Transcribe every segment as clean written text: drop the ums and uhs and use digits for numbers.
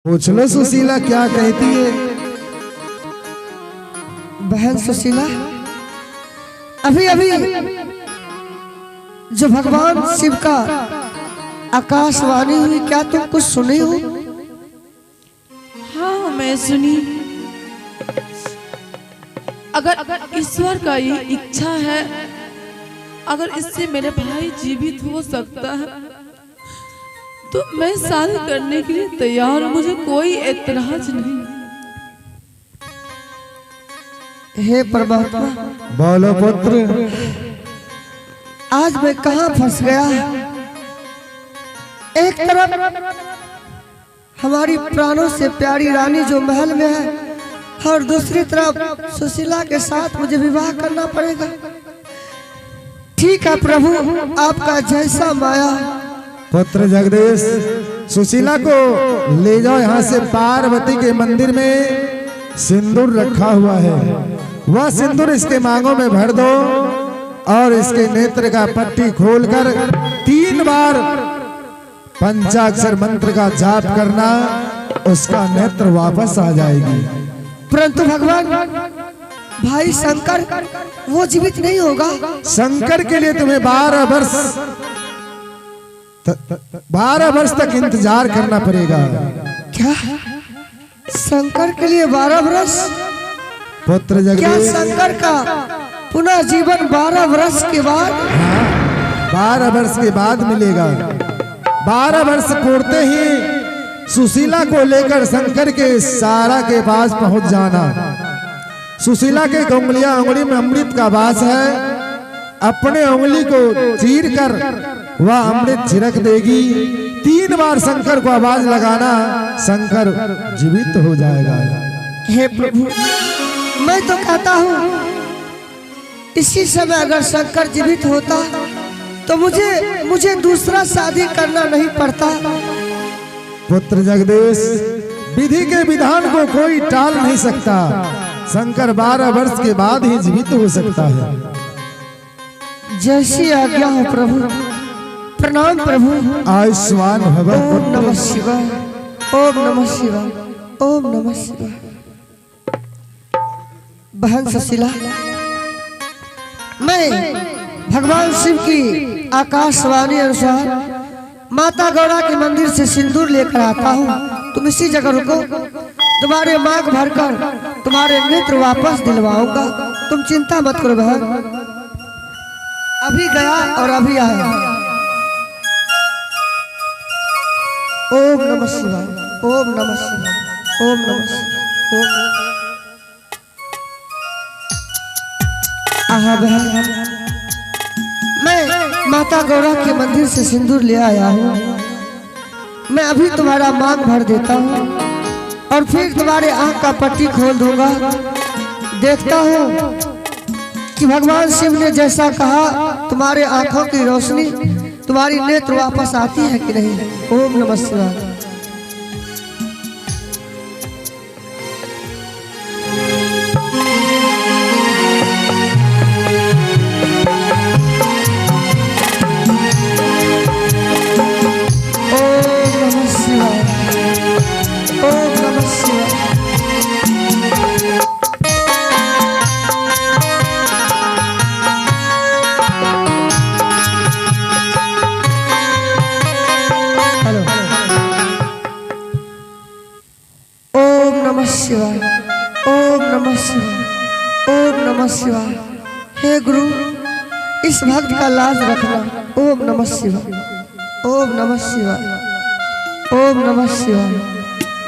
पूछ लो सुशीला क्या कहती है। बहन सुशीला, अभी अभी जो भगवान शिव का आकाशवाणी हुई, क्या तुम कुछ सुनी हो? हाँ, मैं सुनी। अगर ईश्वर का ये इच्छा है, अगर इससे मेरे भाई जीवित हो सकता है तो मैं शादी करने के लिए तैयार हूँ। मुझे कोई एतराज नहीं। हे परमात्मा, बोलो पुत्र। आज मैं कहाँ फंस गया। एक तरफ हमारी प्राणों से प्यारी रानी जो महल में है, और दूसरी तरफ सुशीला के साथ मुझे विवाह करना पड़ेगा। ठीक है प्रभु, आपका जैसा माया। पुत्र जगदीश, सुशीला को ले जाओ यहाँ से। पार्वती के मंदिर में सिंदूर रखा हुआ है, वह सिंदूर इसके मांगों में भर दो और इसके नेत्र का पट्टी खोलकर 3 बार पंचाक्षर मंत्र का जाप करना, उसका नेत्र वापस आ जाएगी। परंतु भगवान, भाई शंकर वो जीवित नहीं होगा। शंकर के लिए तुम्हें 12 वर्ष तक इंतजार करना पड़ेगा। क्या शंकर के लिए 12 वर्ष? पुत्र क्या जगदीश, शंकर का पुनः जीवन 12 वर्ष के बाद? 12 वर्ष के बाद मिलेगा। 12 वर्ष पूरते ही सुशीला को लेकर शंकर के सारा के पास पहुंच जाना। सुशीला के उंगली में अमृत का वास है। अपने उंगली को चीर कर वह अमृत छिड़क देगी। 3 बार शंकर को आवाज लगाना, शंकर जीवित हो जाएगा। हे प्रभु, मैं तो कहता हूँ इसी समय अगर शंकर जीवित होता तो मुझे दूसरा शादी करना नहीं पड़ता। पुत्र जगदीश, विधि के विधान को कोई टाल नहीं सकता। शंकर 12 वर्ष के बाद ही जीवित हो सकता है। जैसी आज्ञा हो प्रभु। प्रणाम प्रभु। आयुष्मान भव। ओम नमः शिवाय, ओम नमः शिवाय, ओम नमः शिवाय। बहन सुशीला, मैं भगवान शिव की आकाशवाणी अनुसार माता गौरा के मंदिर से सिंदूर लेकर आता हूँ। तुम इसी जगह रुको, तुम्हारे मांग भरकर तुम्हारे नेत्र वापस दिलवाऊंगा। तुम चिंता मत करो बहन, अभी गया और अभी आया। ओम नमः शिवाय, ओम नमः शिवाय, ओम नमः शिवाय, ओम। आहा बहन, मैं माता गौरा के मंदिर से सिंदूर ले आया हूँ। मैं अभी तुम्हारा मांग भर देता हूँ और फिर तुम्हारे आंख का पट्टी खोल दूंगा। देखता हूँ कि भगवान शिव ने जैसा कहा तुम्हारे आंखों की रोशनी, तुम्हारी नेत्र वापस आती है कि नहीं। ओम नमः शिवाय। शिवाय, ओम नमः शिवाय, ओम नमः शिवाय। हे गुरु, इस भक्त का लाज रखना। ओम नमः शिवाय, ओम नमः शिवाय, ओम नमः शिवाय,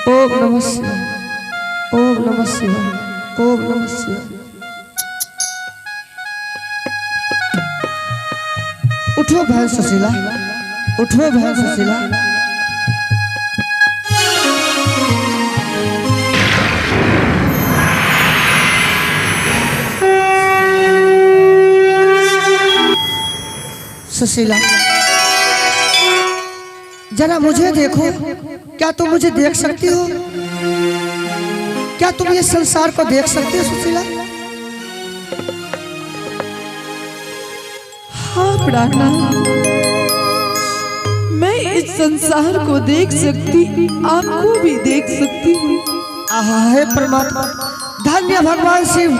ओम नमः शिवाय, ओम नमः शिवाय, ओम नमः शिवाय। उठो बहन सुशीला, उठो बहन सुशीला। सुशीला, जरा मुझे देखो। क्या तुम मुझे देख सकती हो? क्या तुम ये संसार को देख सकती हो सुशीला? हाँ प्राणा, मैं इस संसार को देख सकती, आपको भी देख सकती हूँ। आहा है परमात्मा, धन्य भगवान शिव,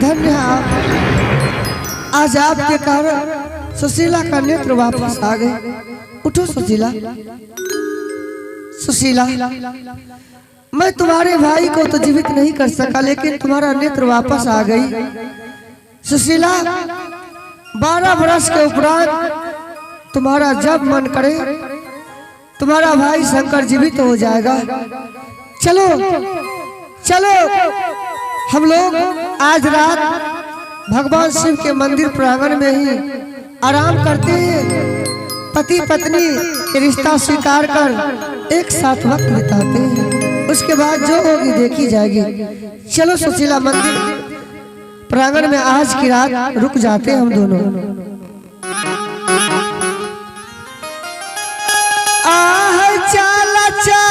धन्य आप। आज आपके कारण सुशीला का नेत्र वापस आ गए। उठो सुशीला। सुशीला, मैं तुम्हारे भाई को तो जीवित नहीं कर सका, लेकिन तुम्हारा नेत्र वापस आ गई। सुशीला, 12 वर्ष के उपरांत तुम्हारा जब मन करे तुम्हारा भाई शंकर जीवित हो जाएगा। चलो चलो, हम लोग आज रात भगवान शिव के मंदिर प्रांगण में ही आराम करते हैं। पति पत्नी के रिश्ता स्वीकार कर एक साथ वक्त बिताते हैं। उसके बाद जो होगी देखी जाएगी। चलो सुशीला, मंदिर प्रांगण में आज की रात रुक जाते हैं हम दोनों। आह चाला चाला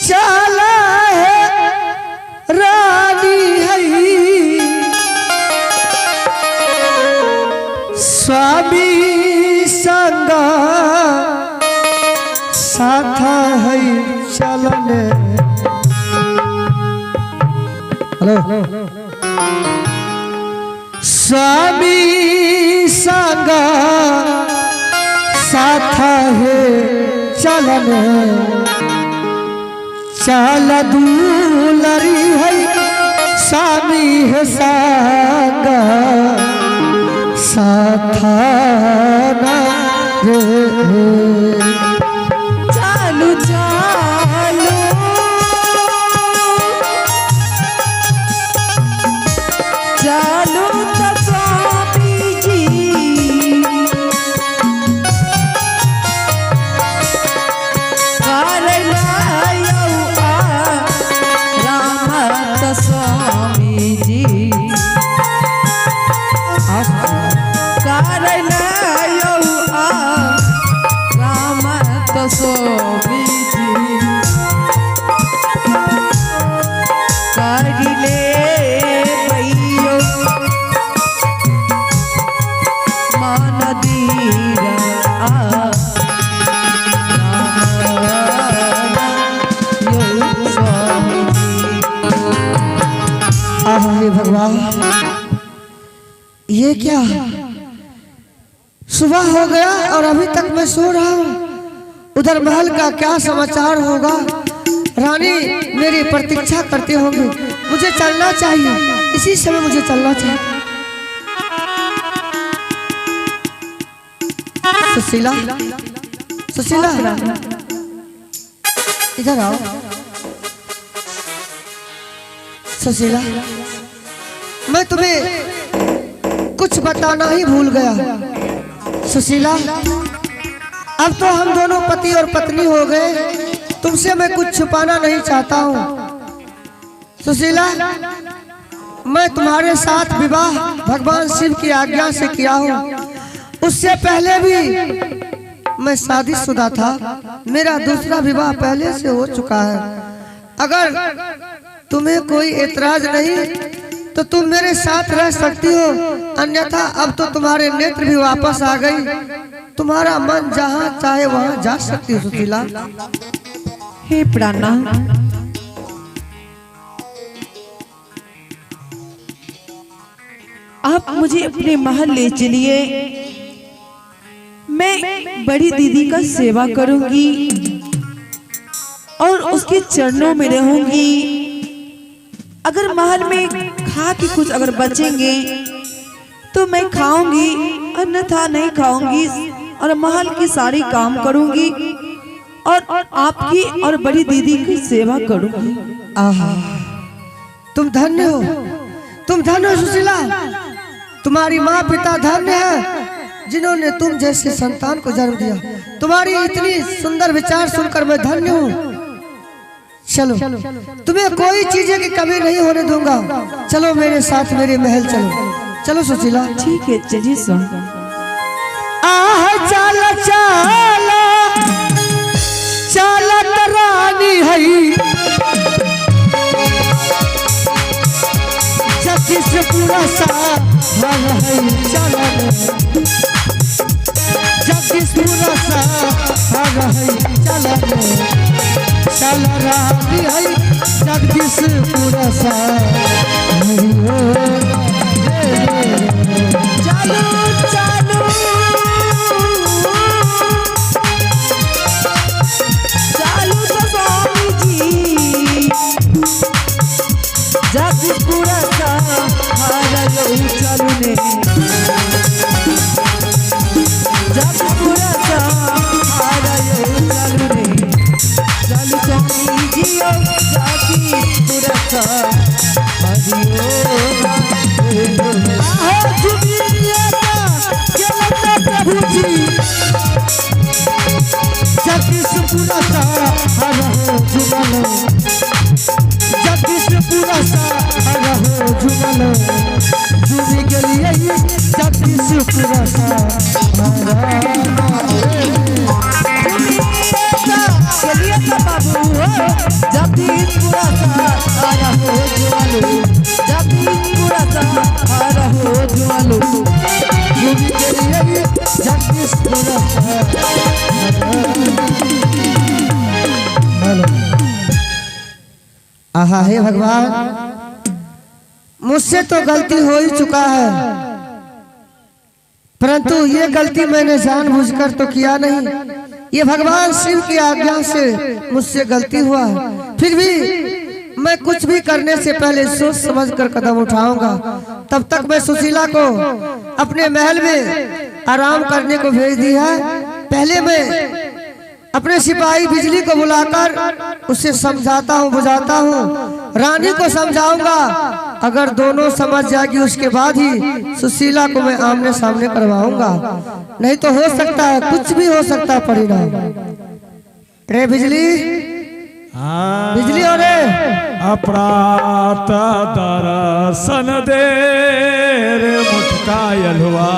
चाला है रानी है, स्वामी संगा साथा है चलने। हेलो, स्वामी संगा साथा है चलने, चल दूलरी है स्वामी है संगा साथा ना रे। चालू चालू चालू तो स्वामी जी, राम तो स्वामी जी, राम तो स्वामी जी, कारिले भैयो मान दीरा स्वामी जी। आह हे भगवान, ये क्या, सुबह हो गया और अभी तक मैं सो रहा हूँ। उधर महल का क्या समाचार होगा? रानी मेरी प्रतीक्षा करते होंगे। मुझे चलना चाहिए, इसी समय मुझे चलना चाहिए। सुशीला, सुशीला, इधर आओ। सुशीला, मैं तुम्हें कुछ बताना ही भूल गया। सुशीला, अब तो हम दोनों पति और पत्नी हो गए, तुमसे मैं कुछ छुपाना नहीं चाहता हूँ। सुशीला, मैं तुम्हारे साथ विवाह भगवान शिव की आज्ञा से किया हूँ। उससे पहले भी मैं शादीशुदा था, मेरा दूसरा विवाह पहले से हो चुका है। अगर तुम्हें कोई एतराज नहीं तो तुम मेरे साथ रह सकती हो, अन्यथा अब तो तुम्हारे नेत्र भी वापस आ गई। तुम्हारा मन जहाँ चाहे वहाँ जा सकती हो। सुशीला, हे प्राणा, आप मुझे अपने महल ले चलिए। मैं बड़ी दीदी का सेवा करूंगी और उसके चरणों में रहूंगी। अगर महल में खा के कुछ अगर बचेंगे तो मैं खाऊंगी, अन्यथा नहीं खाऊंगी और महल की सारी काम करूंगी और आपकी और बड़ी दीदी की सेवा करूंगी। आहा, तुम धन्य हो, तुम धन्य हो सुशीला। तुम्हारी माँ पिता धन्य है जिन्होंने तुम जैसे संतान को जन्म दिया। तुम्हारी इतनी सुंदर विचार सुनकर मैं धन्य हूँ। चलो, तुम्हें कोई चीजें की कमी नहीं होने दूंगा। चलो मेरे साथ मेरे महल चलो। चलो सुशीला। ठीक है, चलिए सुन। आह चाला चाला चाला रानी है, जगदीशपुरा शहर है चलन जगदीशपुरा शहर है चलन चल रही है जगदीशपुरा शहर चालू चालू चालू तो स्वामी जी जगदीशपुरा शहर चालू ने जगदीशपुरा शहर चालू ने चालू स्वामी जी जगदीशपुरा प्रभु जी जगदीशपुरा शहर जुगल जगदीशपुरा शहर जुगल जुड़ी गलिए जगदीशपुरा चलिए बाबू जगदीशपुरा शहर जुगल जगदीशपुरा शहर जुगल जुड़ी गलिए जगदीशपुरा आहा हे भगवान मुझसे तो गलती हो ही चुका है परंतु ये गलती मैंने जानबूझकर तो किया नहीं ये भगवान शिव की आज्ञा से मुझसे गलती हुआ फिर भी मैं कुछ भी करने से पहले सोच समझ कर कदम उठाऊंगा तब तक मैं सुशीला को अपने महल में आराम करने को भेज दिया पहले मैं अपने सिपाही बिजली को बुलाकर उसे समझाता हूँ बुझाता हूँ रानी को समझाऊंगा अगर दोनों समझ जाएगी उसके बाद ही सुशीला को मैं आमने सामने करवाऊंगा नहीं तो हो सकता है कुछ भी हो सकता है परिणाम रे बिजली बिजली हो रे अप्रात दर्शन दे रे मुटका यलवा